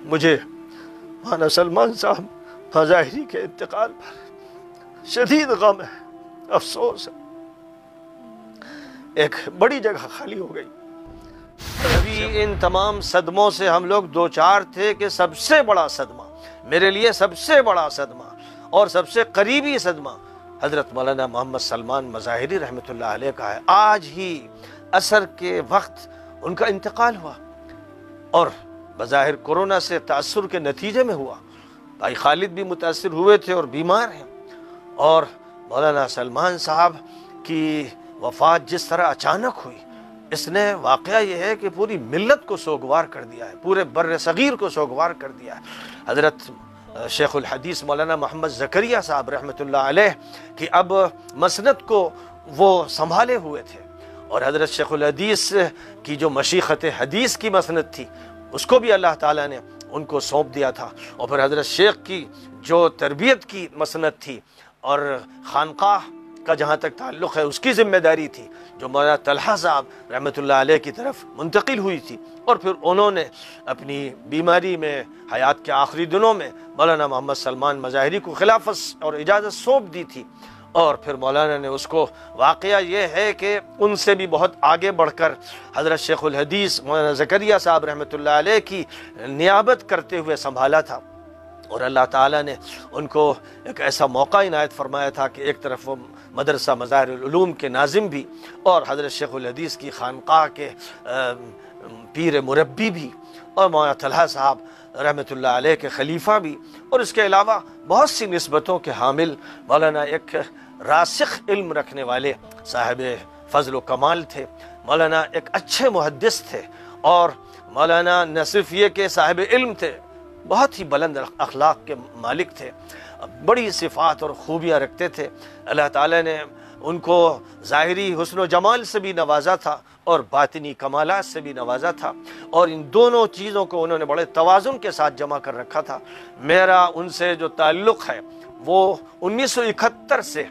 مجھے مولانا سلمان صاحب مظاہری کے انتقال پر شدید غم ہے، افسوس ہے، ایک بڑی جگہ خالی ہو گئی۔ ابھی ان تمام صدموں سے ہم لوگ دو چار تھے کہ سب سے بڑا صدمہ، میرے لیے سب سے بڑا صدمہ اور سب سے قریبی صدمہ حضرت مولانا محمد سلمان مظاہری رحمۃ اللہ علیہ کا ہے۔ آج ہی عصر کے وقت ان کا انتقال ہوا، اور بظاہر کورونا سے تأثر کے نتیجے میں ہوا۔ بھائی خالد بھی متاثر ہوئے تھے اور بیمار ہیں، اور مولانا سلمان صاحب کی وفات جس طرح اچانک ہوئی، اس نے واقعہ یہ ہے کہ پوری ملت کو سوگوار کر دیا ہے، پورے بر صغیر کو سوگوار کر دیا ہے۔ حضرت شیخ الحدیث مولانا محمد زکریا صاحب رحمۃ اللہ علیہ کی اب مسند کو وہ سنبھالے ہوئے تھے، اور حضرت شیخ الحدیث کی جو مشیخت حدیث کی مسند تھی اس کو بھی اللہ تعالیٰ نے ان کو سونپ دیا تھا، اور پھر حضرت شیخ کی جو تربیت کی مسند تھی اور خانقاہ کا جہاں تک تعلق ہے اس کی ذمہ داری تھی جو مولانا طلحہ صاحب رحمۃ اللہ علیہ کی طرف منتقل ہوئی تھی، اور پھر انہوں نے اپنی بیماری میں حیات کے آخری دنوں میں مولانا محمد سلمان مظاہری کو خلافت اور اجازت سونپ دی تھی، اور پھر مولانا نے اس کو، واقعہ یہ ہے کہ ان سے بھی بہت آگے بڑھ کر حضرت شیخ الحدیث مولانا زکریا صاحب رحمۃ اللہ علیہ کی نیابت کرتے ہوئے سنبھالا تھا، اور اللہ تعالیٰ نے ان کو ایک ایسا موقع عنایت فرمایا تھا کہ ایک طرف وہ مدرسہ مظاہر العلوم کے ناظم بھی اور حضرت شیخ الحدیث کی خانقاہ کے پیر مربی بھی، اور مولانا طلحہ صاحب رحمۃ اللہ علیہ کے خلیفہ بھی، اور اس کے علاوہ بہت سی نسبتوں کے حامل مولانا ایک راسخ علم رکھنے والے صاحب فضل و کمال تھے، مولانا ایک اچھے محدث تھے، اور مولانا نہ صرف یہ کہ صاحب علم تھے، بہت ہی بلند اخلاق کے مالک تھے، بڑی صفات اور خوبیاں رکھتے تھے۔ اللہ تعالیٰ نے ان کو ظاہری حسن و جمال سے بھی نوازا تھا اور باطنی کمالات سے بھی نوازا تھا، اور ان دونوں چیزوں کو انہوں نے بڑے توازن کے ساتھ جمع کر رکھا تھا۔ میرا ان سے جو تعلق ہے وہ 1971 سے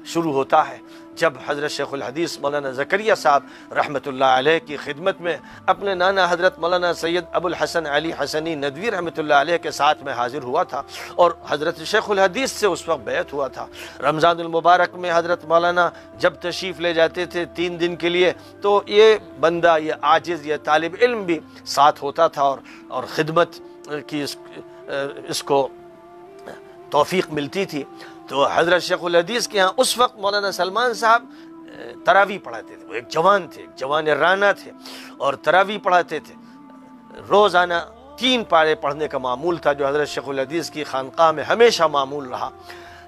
شروع ہوتا ہے، جب حضرت شیخ الحدیث مولانا زکریا صاحب رحمۃ اللہ علیہ کی خدمت میں اپنے نانا حضرت مولانا سید ابو الحسن علی حسنی ندوی رحمۃ اللہ علیہ کے ساتھ میں حاضر ہوا تھا، اور حضرت شیخ الحدیث سے اس وقت بیعت ہوا تھا۔ رمضان المبارک میں حضرت مولانا جب تشریف لے جاتے تھے 3 دن کے لیے، تو یہ بندہ، یہ عاجز، یہ طالب علم بھی ساتھ ہوتا تھا، اور خدمت کی اس کو توفیق ملتی تھی۔ تو حضرت شیخ الحدیث کے ہاں اس وقت مولانا سلمان صاحب تراویح پڑھاتے تھے، وہ ایک جوان تھے، ایک جوان رانا تھے، اور تراویح پڑھاتے تھے۔ روزانہ 3 پارے پڑھنے کا معمول تھا، جو حضرت شیخ الحدیث کی خانقاہ میں ہمیشہ معمول رہا۔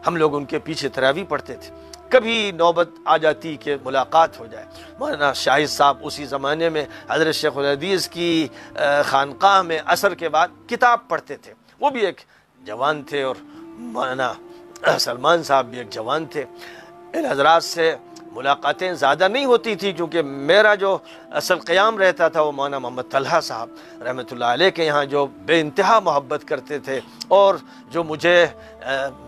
ہم لوگ ان کے پیچھے تراویح پڑھتے تھے۔ کبھی نوبت آ جاتی کہ ملاقات ہو جائے، مولانا شاہد صاحب اسی زمانے میں حضرت شیخ الحدیث کی خانقاہ میں عصر کے بعد کتاب پڑھتے تھے۔ وہ بھی ایک جوان تھے، اور مولانا سلمان صاحب بھی ایک جوان تھے۔ ان حضرات سے ملاقاتیں زیادہ نہیں ہوتی تھی، کیونکہ میرا جو اصل قیام رہتا تھا وہ مولانا محمد طلحہ صاحب رحمۃ اللہ علیہ کے یہاں جو بے انتہا محبت کرتے تھے اور جو مجھے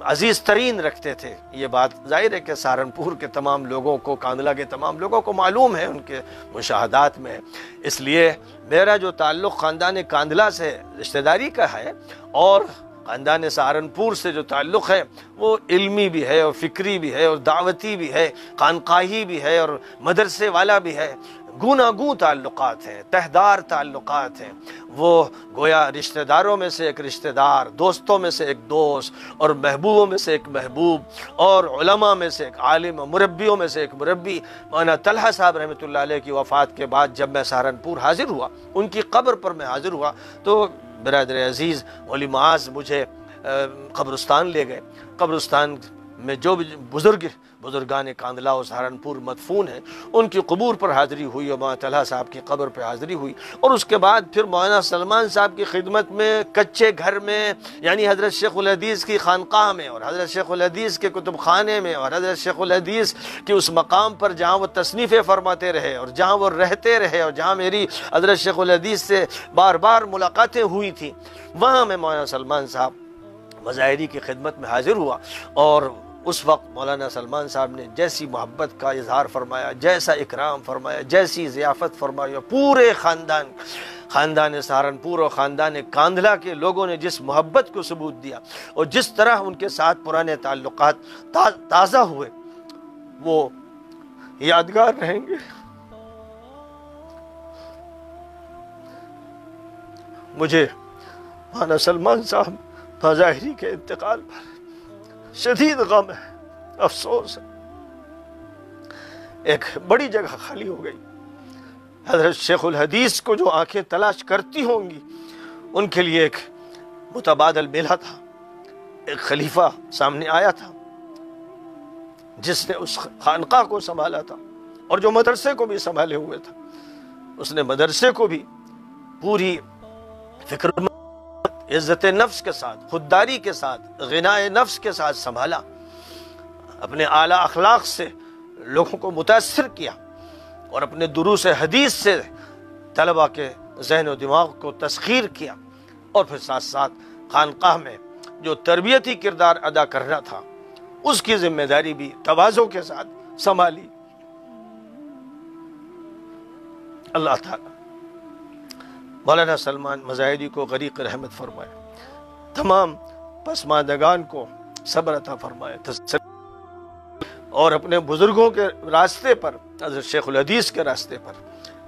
عزیز ترین رکھتے تھے۔ یہ بات ظاہر ہے کہ سہارنپور کے تمام لوگوں کو، کاندھلہ کے تمام لوگوں کو معلوم ہے، ان کے مشاہدات میں، اس لیے میرا جو تعلق خاندان کاندھلہ سے رشتہ داری کا ہے، اور خاندان سہارنپور سے جو تعلق ہے وہ علمی بھی ہے اور فکری بھی ہے اور دعوتی بھی ہے، خانقاہی بھی ہے اور مدرسے والا بھی ہے۔ گوناگوں تعلقات ہیں، تہدار تعلقات ہیں۔ وہ گویا رشتہ داروں میں سے ایک رشتہ دار، دوستوں میں سے ایک دوست، اور محبوبوں میں سے ایک محبوب، اور علماء میں سے ایک عالم، مربیوں میں سے ایک مربی۔ مولانا طلحہ صاحب رحمۃ اللہ علیہ کی وفات کے بعد جب میں سہارنپور حاضر ہوا، ان کی قبر پر میں حاضر ہوا، تو برادر عزیز مولی معاذ مجھے قبرستان لے گئے۔ قبرستان میں جو بھی بزرگان کاندھلہ و سہارنپور مدفون ہیں، ان کی قبور پر حاضری ہوئی، اور مولانا طلحہ صاحب کی قبر پہ حاضری ہوئی، اور اس کے بعد پھر مولانا سلمان صاحب کی خدمت میں کچے گھر میں، یعنی حضرت شیخ الحدیث کی خانقاہ میں، اور حضرت شیخ الحدیث کے کتب خانے میں، اور حضرت شیخ الحدیث کی اس مقام پر جہاں وہ تصنیفیں فرماتے رہے اور جہاں وہ رہتے رہے، اور جہاں میری حضرت شیخ الحدیث سے بار بار ملاقاتیں ہوئی تھیں، وہاں میں مولانا سلمان صاحب مظاہری کی خدمت میں حاضر ہوا۔ اور اس وقت مولانا سلمان صاحب نے جیسی محبت کا اظہار فرمایا، جیسا اکرام فرمایا، جیسی ضیافت فرمائی، پورے خاندان خاندان سہارنپور اور خاندان کاندھلا کے لوگوں نے جس محبت کو ثبوت دیا اور جس طرح ان کے ساتھ پرانے تعلقات تازہ ہوئے وہ یادگار رہیں گے۔ مجھے مولانا سلمان صاحب فضاہری کے انتقال پر شدید غم ہے، افسوس ہے۔ ایک بڑی جگہ خالی ہو گئی۔ حضرت شیخ الحدیث کو جو آنکھیں تلاش کرتی ہوں گی ان کے لیے ایک متبادل ملا تھا، ایک خلیفہ سامنے آیا تھا جس نے اس خانقاہ کو سنبھالا تھا اور جو مدرسے کو بھی سنبھالے ہوئے تھا۔ اس نے مدرسے کو بھی پوری فکر عزت نفس کے ساتھ، خودداری کے ساتھ، غنائے نفس کے ساتھ سنبھالا، اپنے اعلیٰ اخلاق سے لوگوں کو متاثر کیا اور اپنے دروس حدیث سے طلبہ کے ذہن و دماغ کو تسخیر کیا، اور پھر ساتھ ساتھ خانقاہ میں جو تربیتی کردار ادا کرنا تھا اس کی ذمہ داری بھی تواضع کے ساتھ سنبھالی۔ اللہ تعالیٰ مولانا سلمان مزاحدی کو غریق رحمت فرمائے، تمام پسماندگان کو صبر عطا فرمائے، اور اپنے بزرگوں کے راستے پر، حضرت شیخ الحدیث کے راستے پر،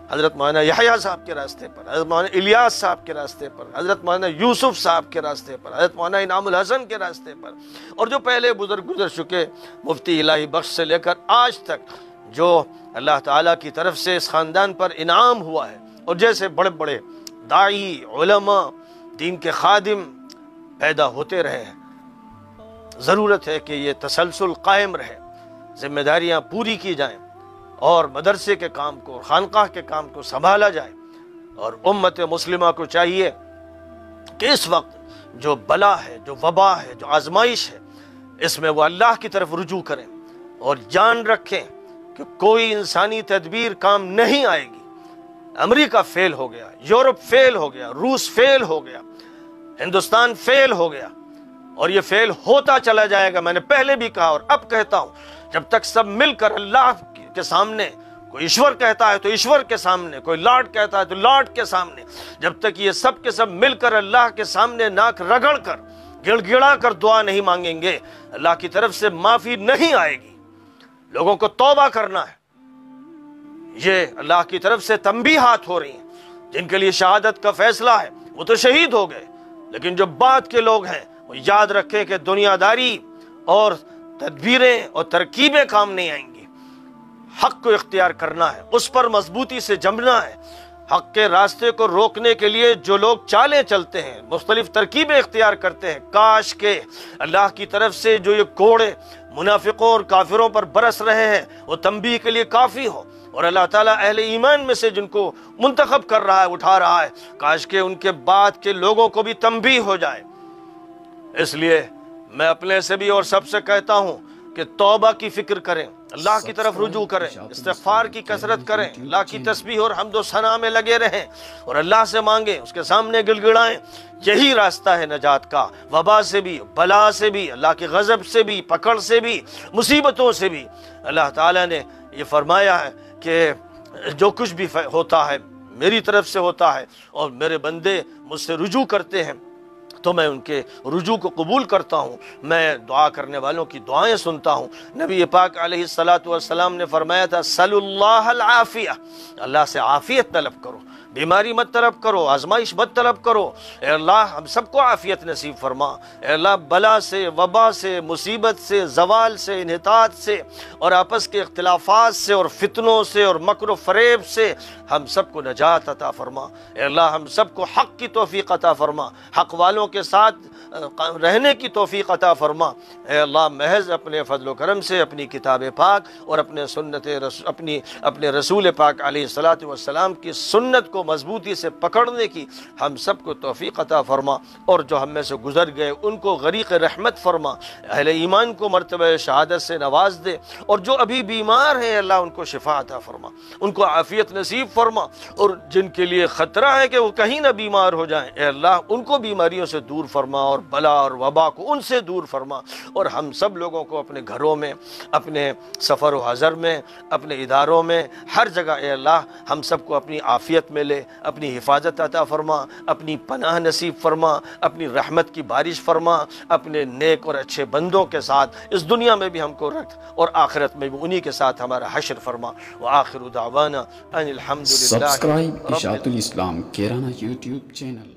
حضرت مولانا یحییٰ صاحب کے راستے پر، حضرت مولانا الیاس صاحب کے راستے پر، حضرت مولانا یوسف صاحب کے راستے پر، حضرت مولانا انعام الحسن کے راستے پر، اور جو پہلے بزرگ گزر چکے مفتی الہی بخش سے لے کر آج تک جو اللہ تعالیٰ کی طرف سے اس خاندان پر انعام ہوا ہے، اور جیسے بڑے بڑے داعی، علماء، دین کے خادم پیدا ہوتے رہے ہیں، ضرورت ہے کہ یہ تسلسل قائم رہے، ذمہ داریاں پوری کی جائیں اور مدرسے کے کام کو اور خانقاہ کے کام کو سنبھالا جائے، اور امت مسلمہ کو چاہیے کہ اس وقت جو بلا ہے، جو وبا ہے، جو آزمائش ہے، اس میں وہ اللہ کی طرف رجوع کریں اور جان رکھیں کہ کوئی انسانی تدبیر کام نہیں آئے گی۔ امریکہ فیل ہو گیا، یورپ فیل ہو گیا، روس فیل ہو گیا، ہندوستان فیل ہو گیا، اور یہ فیل ہوتا چلا جائے گا۔ میں نے پہلے بھی کہا اور اب کہتا ہوں، جب تک سب مل کر اللہ کے سامنے، کوئی ایشور کہتا ہے تو ایشور کے سامنے، کوئی لاڈ کہتا ہے تو لاڈ کے سامنے، جب تک یہ سب کے سب مل کر اللہ کے سامنے ناک رگڑ کر، گڑ گڑا کر دعا نہیں مانگیں گے، اللہ کی طرف سے معافی نہیں آئے گی۔ لوگوں کو توبہ کرنا ہے۔ یہ اللہ کی طرف سے تنبیہات ہو رہی ہیں۔ جن کے لیے شہادت کا فیصلہ ہے وہ تو شہید ہو گئے، لیکن جو بعد کے لوگ ہیں وہ یاد رکھیں کہ دنیا داری اور تدبیریں اور ترکیبیں کام نہیں آئیں گی۔ حق کو اختیار کرنا ہے، اس پر مضبوطی سے جمنا ہے۔ حق کے راستے کو روکنے کے لیے جو لوگ چالیں چلتے ہیں، مختلف ترکیبیں اختیار کرتے ہیں، کاش کہ اللہ کی طرف سے جو یہ کوڑے منافقوں اور کافروں پر برس رہے ہیں وہ تنبیہ کے لیے کافی ہو، اور اللہ تعالیٰ اہل ایمان میں سے جن کو منتخب کر رہا ہے، اٹھا رہا ہے، کاش کہ ان کے بعد کے لوگوں کو بھی تنبیہ ہو جائے۔ اس لیے میں اپنے سے بھی اور سب سے کہتا ہوں کہ توبہ کی فکر کریں، اللہ کی طرف رجوع کریں، استغفار کی کثرت کریں، اللہ کی تسبیح اور حمد و ثنا میں لگے رہیں، اور اللہ سے مانگیں، اس کے سامنے گڑ گڑائیں۔ یہی راستہ ہے نجات کا، وبا سے بھی، بلا سے بھی، اللہ کے غضب سے بھی، پکڑ سے بھی، مصیبتوں سے بھی۔ اللہ تعالیٰ نے یہ فرمایا ہے کہ جو کچھ بھی ہوتا ہے میری طرف سے ہوتا ہے، اور میرے بندے مجھ سے رجوع کرتے ہیں تو میں ان کے رجوع کو قبول کرتا ہوں، میں دعا کرنے والوں کی دعائیں سنتا ہوں۔ نبی پاک علیہ السلام نے فرمایا تھا، سَلُ اللَّهَ الْعَافِيَةَ، اللہ سے عافیت طلب کرو، بیماری مت طلب کرو، آزمائش مت طلب کرو۔ اے اللہ ہم سب کو عافیت نصیب فرما۔ اے اللہ بلا سے، وبا سے، مصیبت سے، زوال سے، انحطاط سے، اور آپس کے اختلافات سے، اور فتنوں سے، اور مکر و فریب سے ہم سب کو نجات عطا فرما۔ اے اللہ ہم سب کو حق کی توفیق عطا فرما، حق والوں کے ساتھ رہنے کی توفیق عطا فرما۔ اے اللہ محض اپنے فضل و کرم سے اپنی کتاب پاک اور اپنے اپنے رسول پاک علیہ الصلاۃ والسلام کی سنت کو مضبوطی سے پکڑنے کی ہم سب کو توفیق عطا فرما، اور جو ہم میں سے گزر گئے ان کو غریق رحمت فرما، اہل ایمان کو مرتبہ شہادت سے نواز دے، اور جو ابھی بیمار ہیں اللہ ان کو شفا عطا فرما، ان کو عافیت نصیب فرما، اور جن کے لیے خطرہ ہے کہ وہ کہیں نہ بیمار ہو جائیں اے اللہ ان کو بیماریوں سے دور فرما، اور بلا اور وبا کو ان سے دور فرما، اور ہم سب لوگوں کو اپنے گھروں میں، اپنے سفر و حضر میں، اپنے اداروں میں، ہر جگہ اے اللہ ہم سب کو اپنی عافیت میں ملے، اپنی حفاظت عطا فرما، اپنی پناہ نصیب فرما، اپنی رحمت کی بارش فرما، اپنے نیک اور اچھے بندوں کے ساتھ اس دنیا میں بھی ہم کو رکھ اور آخرت میں بھی انہی کے ساتھ ہمارا حشر فرما۔ وآخر دعوانا ان الحمدللہ سبسکرائب اشاعت الاسلام کیرانہ یوٹیوب چینل۔